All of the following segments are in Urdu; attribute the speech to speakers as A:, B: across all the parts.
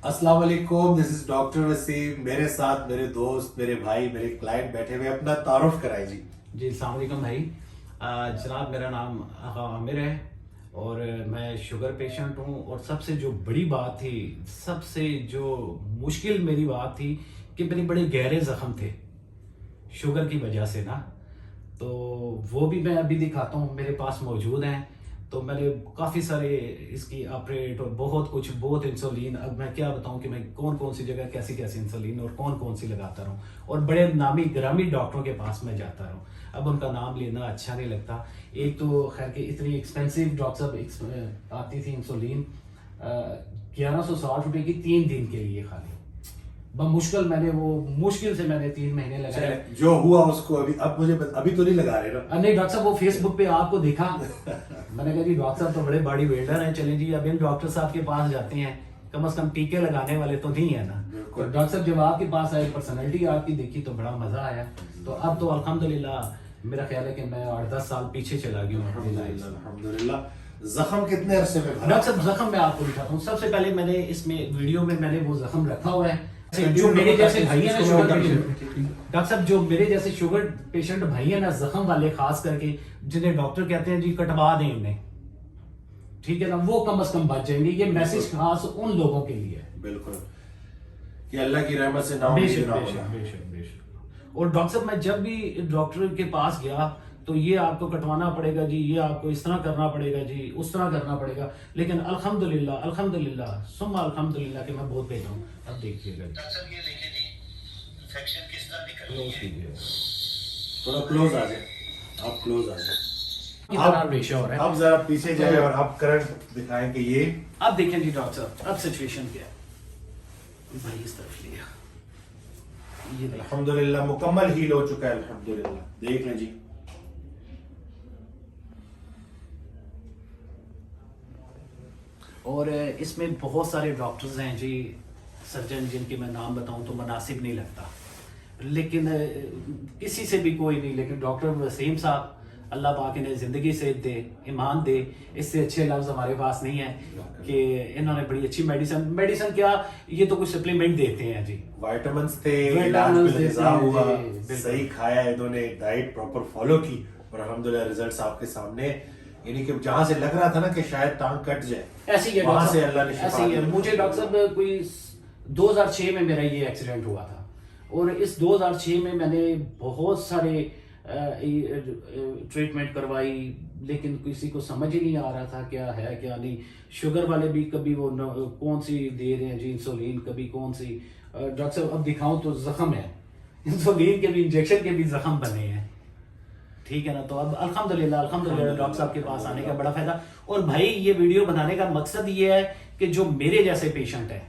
A: السلام علیکم، دس از ڈاکٹر وسیم. میرے ساتھ میرے دوست، میرے بھائی، میرے کلائنٹ بیٹھے ہوئے. اپنا تعارف کرائیں جی.
B: جی السلام علیکم بھائی. جناب میرا نام آغا عامر ہے اور میں شوگر پیشنٹ ہوں. اور سب سے جو بڑی بات تھی، سب سے جو مشکل میری بات تھی کہ میرے بڑے گہرے زخم تھے شوگر کی وجہ سے نا. تو وہ بھی میں ابھی دکھاتا ہوں، میرے پاس موجود ہیں. تو میں نے کافی سارے اس کی آپریٹ اور بہت انسولین. اب میں کیا بتاؤں کہ میں کون سی جگہ کیسی انسولین اور کون سی لگاتا رہوں. اور بڑے نامی گرامی ڈاکٹروں کے پاس میں جاتا رہوں. اب ان کا نام لینا اچھا نہیں لگتا. ایک تو خیر کہ اتنی ایکسپینسو ڈاکٹر صاحب آتی تھی انسولین 1160 روپے کی 3 دن کے لیے خالی. بمشکل میں نے مشکل سے 3 مہینے لگائے.
A: جو ہوا اس کو اب مجھے ابھی تو نہیں لگا رہے نا.
B: نہیں ڈاکٹر صاحب، وہ فیس بک پہ آپ کو دیکھا، میں نے کہا جی ڈاکٹر صاحب تو بڑے باڈی بلڈر ہیں، چلیں جی اب ان ڈاکٹر صاحب کے پاس جاتے ہیں، کم از کم ٹیکے لگانے والے تو نہیں ہے نا. تو ڈاکٹر صاحب جب آپ کے پاس آئے، پرسنالٹی آپ کی دیکھی تو بڑا مزہ آیا. تو اب تو الحمدللہ میرا خیال ہے کہ میں 8-10 سال پیچھے چلا گیا ہوں.
A: الحمدللہ. زخم کتنے عرصے میں بھرا؟
B: ڈاکٹر صاحب زخم میں آپ کو دکھاتا ہوں. سب سے پہلے میں نے اس میں ویڈیو میں نے وہ زخم رکھا ہوا ہے. جو میرے جیسے بھائی ہیں نا شوگر پیشنٹ، ڈاکٹر صاحب جو میرے جیسے شوگر پیشنٹ بھائی ہیں نا، زخم والے خاص کر کے، جنہیں ڈاکٹر کہتے ہیں جی کٹوا دیں انہیں، ٹھیک ہے نا، وہ کم از کم بچ جائیں گے. یہ میسج خاص ان لوگوں کے لیے ہے.
A: بالکل کہ اللہ کی رحمت سے
B: بے شک. اور ڈاکٹر صاحب میں جب بھی ڈاکٹر کے پاس گیا تو یہ آپ کو کٹوانا پڑے گا جی، یہ آپ کو اس طرح کرنا پڑے گا جی، اس طرح کرنا پڑے گا. لیکن الحمدللہ ثم الحمدللہ کہ میں بہت بہتر ہوں. اب دیکھیے گا
C: یہ دیکھیں جی انفیکشن کس طرح نکل رہی ہے.
A: تھوڑا کلوز آ جائیں، آپ کلوز آ جائیں. اب ذرا پیچھے جائیں اور اب کرنٹ دکھائیں کہ یہ.
B: اب دیکھیں جی ڈاکٹر صاحب، اب سچویشن کیا ہے. بھائی اس طرف لیا، یہ
A: الحمدللہ مکمل ہیل ہو چکا ہے. الحمدللہ دیکھ لیں جی.
B: اور اس میں بہت سارے ڈاکٹرز ہیں جی، سرجن، جن کے میں نام بتاؤں تو مناسب نہیں لگتا، لیکن کسی سے بھی کوئی نہیں، لیکن ڈاکٹر وسیم صاحب اللہ پاک انہیں زندگی سے دے، ایمان دے. اس سے اچھے لفظ ہمارے پاس نہیں ہیں کہ انہوں نے بڑی اچھی میڈیسن کیا، یہ تو کچھ سپلیمنٹ دیتے ہیں جی.
A: وائٹامنس تھے، علاج بالغذا ہوا، صحیح کھایا انہوں نے، ڈائٹ پراپر فالو کی اور الحمدللہ ریزلٹس آپ کے سامنے. یعنی کہ جہاں سے لگ رہا تھا نا کہ شاید ٹانگ کٹ جائے،
B: ایسی ہے
A: وہاں سے اللہ نے شفا
B: ایسی ہے. مجھے ڈاکٹر صاحب کوئی 2006 میں میرا یہ ایکسیڈنٹ ہوا تھا، اور اس 2006 میں نے بہت سارے ٹریٹمنٹ کروائی، لیکن کسی کو سمجھ ہی نہیں آ رہا تھا کیا ہے کیا نہیں. شوگر والے بھی کبھی وہ کون سی دے رہے ہیں جی انسولین، کبھی کون سی. ڈاکٹر صاحب اب دکھاؤں تو زخم ہے، انسولین کے بھی، انجیکشن کے بھی زخم بنے ہیں، ٹھیک ہے نا. تو اب الحمدللہ ڈاکٹر صاحب کے پاس آنے کا بڑا فائدہ. اور بھائی یہ ویڈیو بنانے کا مقصد یہ ہے کہ جو میرے جیسے پیشنٹ ہیں،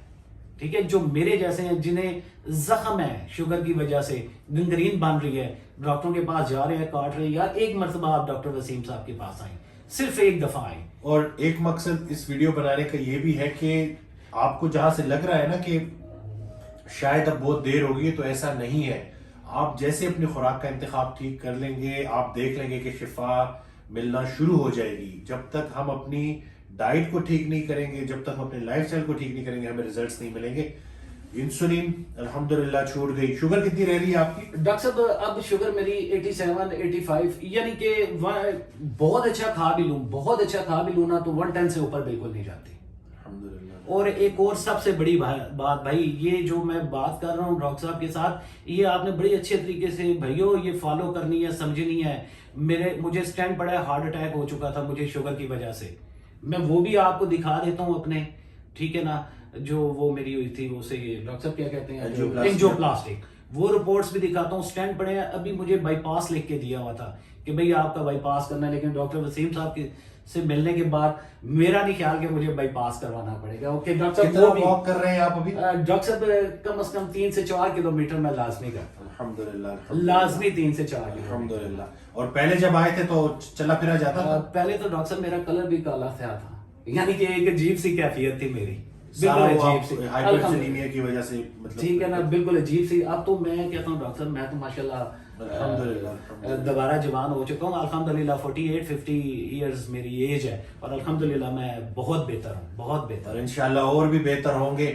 B: ٹھیک ہے، جو میرے جیسے ہیں، جنہیں زخم ہے شوگر کی وجہ سے، گنگرین بن رہی ہے، ڈاکٹروں کے پاس جا رہے ہیں، کاٹ رہے ہیں، یار ایک مرتبہ آپ ڈاکٹر وسیم صاحب کے پاس آئیں، صرف ایک دفعہ آئیں.
A: اور ایک مقصد اس ویڈیو بنانے کا یہ بھی ہے کہ آپ کو جہاں سے لگ رہا ہے نا کہ شاید اب بہت دیر ہوگی، تو ایسا نہیں ہے. آپ جیسے اپنی خوراک کا انتخاب ٹھیک کر لیں گے، آپ دیکھ لیں گے کہ شفا ملنا شروع ہو جائے گی. جب تک ہم اپنی ڈائٹ کو ٹھیک نہیں کریں گے، جب تک ہم اپنے لائف سٹائل کو ٹھیک نہیں کریں گے، ہمیں ریزلٹس نہیں ملیں گے. انسولین الحمدللہ چھوٹ گئی. شوگر کتنی رہ رہی ہے آپ کی؟
B: ڈاکٹر صاحب اب شوگر میری 87 85، یعنی کہ بہت اچھا کھا بھی لوں نا تو 110 سے اوپر بالکل نہیں جاتی. اور ایک اور سب سے بڑی بات بھائی، یہ جو میں بات کر رہا ہوں ڈاکٹر صاحب کے ساتھ، یہ آپ نے بڑی اچھے طریقے سے بھائیو یہ فالو کرنی ہے، سمجھنی ہے. مجھے سٹینٹ پڑا ہے، ہارٹ اٹیک ہو چکا تھا مجھے شوگر کی وجہ سے. میں وہ بھی آپ کو دکھا دیتا ہوں اپنے، ٹھیک ہے نا، جو وہ میری ہوئی تھی، وہ سے ڈاکٹر صاحب کیا کہتے ہیں، اینجیوپلاسٹک، وہ رپورٹس بھی دکھاتا ہوں. سٹینٹ پڑے ہیں. ابھی مجھے بائی پاس لکھ کے دیا ہوا تھا کہ بھئی آپ کا بائی پاس کرنا ہے، لیکن ڈاکٹر وسیم صاحب سے ملنے کے بعد میرا نہیں خیال کہ مجھے بائی پاس کروانا پڑے گا. اوکے ڈاکٹر صاحب،
A: کتنا واک کر رہے ہیں آپ ابھی؟
B: ڈاکٹر صاحب کم از کم 3 سے 4 کلومیٹر میں لازمی کرتا ہوں.
A: الحمدللہ
B: لازمی 3 سے 4
A: الحمدللہ. اور پہلے جب آئے تھے تو چلا پھرا جاتا تھا؟
B: پہلے تو ڈاکٹر صاحب میرا کلر بھی کالا تھا، یعنی کہ ایک عجیب سی کیفیت تھی میری، بالکل عجیب سی،
A: ہائپرسیلیمیا کی وجہ سے، مطلب
B: ٹھیک ہے نا، بالکل عجیب سی. اب تو میں کہتا ہوں ڈاکٹر صاحب میں تو ماشاءاللہ دوبارہ جوان ہو چکا ہوں. الحمدللہ 48-50 ایئرز میری ایج ہے، اور الحمدللہ میں بہت بہتر ہوں، بہت بہتر.
A: اور انشاءاللہ اور بھی بہتر ہوں گے.